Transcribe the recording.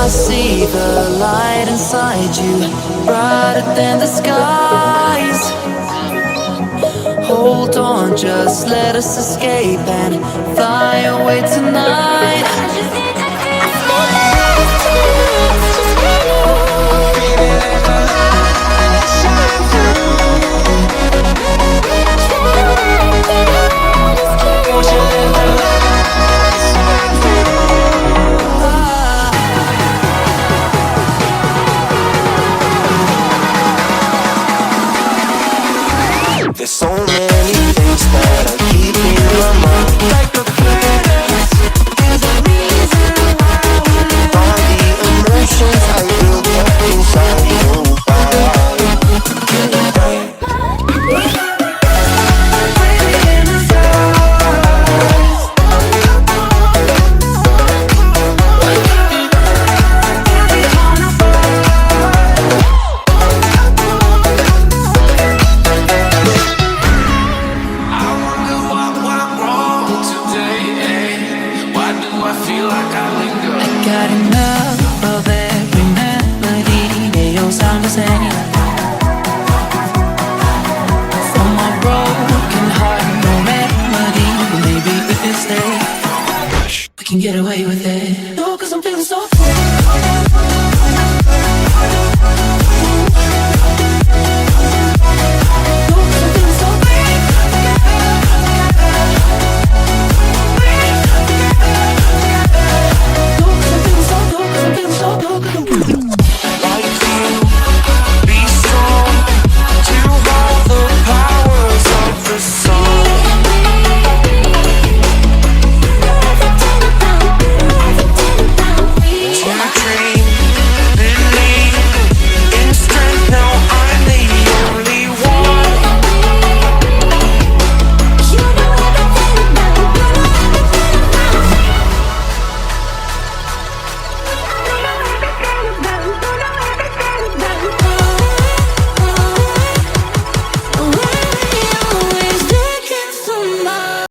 I see the light inside you, brighter than the skies. Hold on, just let us escape and fly away tonight. There's so many things that I keep in my mind, like the past. There's a reason why all the emotions I built up inside you. Got enough of every melody. They all sound the same. For my broken heart, no remedy. Maybe we can stay. We can get away with it. No, 'cause I'm feeling so free.